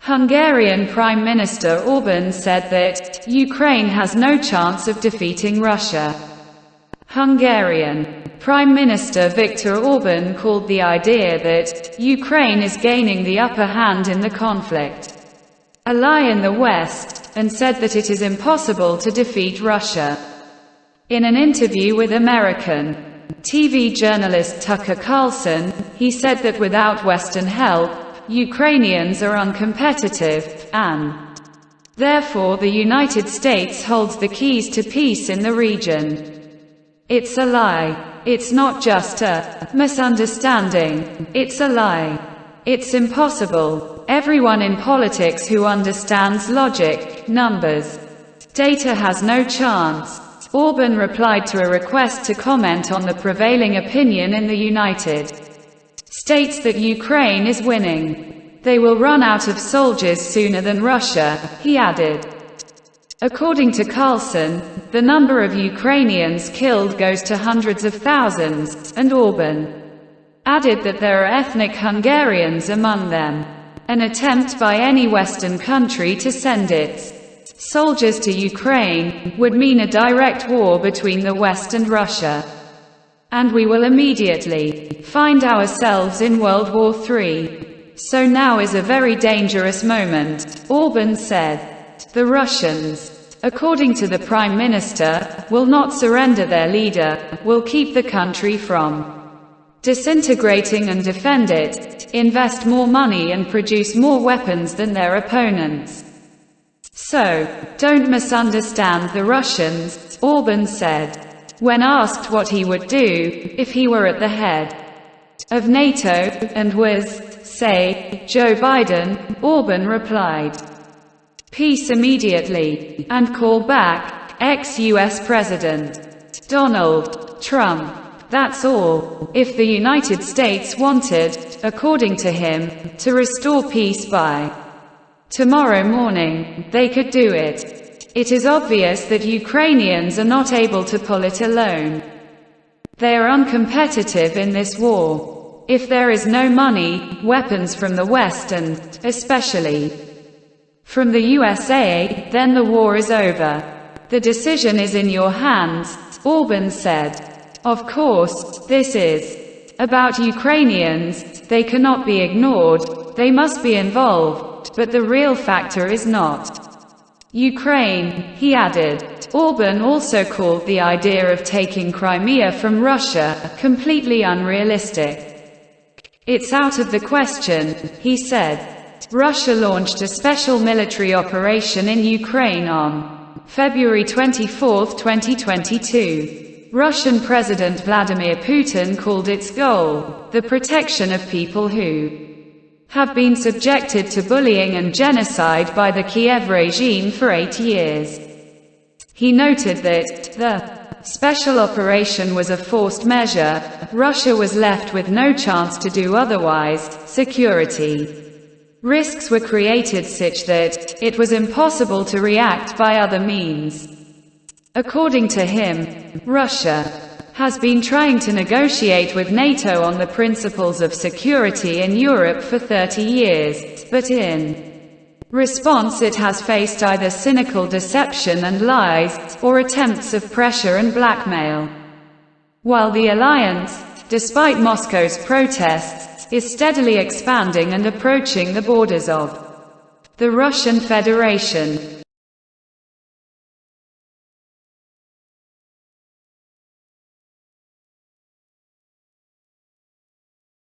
Hungarian Prime Minister Orban said that Ukraine has no chance of defeating Russia. Hungarian Prime Minister Viktor Orban called the idea that Ukraine is gaining the upper hand in the conflict a lie in the West, and said that it is impossible to defeat Russia. In an interview with American TV journalist Tucker Carlson, he said that without Western help, Ukrainians are uncompetitive, and therefore the United States holds the keys to peace in the region. It's a lie. It's not just a misunderstanding. It's a lie. It's impossible. Everyone in politics who understands logic, numbers, data has no chance. Orban replied to a request to comment on the prevailing opinion in the United States that Ukraine is winning. They will run out of soldiers sooner than Russia, he added. According to Carlson, the number of Ukrainians killed goes to hundreds of thousands, and Orban added that there are ethnic Hungarians among them. An attempt by any Western country to send its soldiers to Ukraine would mean a direct war between the West and Russia. And we will immediately find ourselves in World War III. So now is a very dangerous moment, Orban said. The Russians, according to the Prime Minister, will not surrender their leader, will keep the country from disintegrating and defend it, invest more money and produce more weapons than their opponents. So, don't misunderstand the Russians, Orban said. When asked what he would do if he were at the head of NATO, and was, say, Joe Biden, Orban replied, "Peace immediately, and call back ex-US President Donald Trump. That's all." If the United States wanted, according to him, to restore peace by tomorrow morning, they could do it. It is obvious that Ukrainians are not able to pull it alone. They are uncompetitive in this war. If there is no money, weapons from the West and, especially, from the USA, then the war is over. The decision is in your hands, Orban said. Of course, this is about Ukrainians. They cannot be ignored. They must be involved, but the real factor is not Ukraine, he added. Orban also called the idea of taking Crimea from Russia completely unrealistic. It's out of the question, he said. Russia launched a special military operation in Ukraine on February 24, 2022. Russian President Vladimir Putin called its goal the protection of people who have been subjected to bullying and genocide by the Kiev regime for 8 years. He noted that the special operation was a forced measure. Russia was left with no chance to do otherwise. Security risks were created such that it was impossible to react by other means. According to him, Russia has been trying to negotiate with NATO on the principles of security in Europe for 30 years, but in response it has faced either cynical deception and lies, or attempts of pressure and blackmail. While the alliance, despite Moscow's protests, is steadily expanding and approaching the borders of the Russian Federation.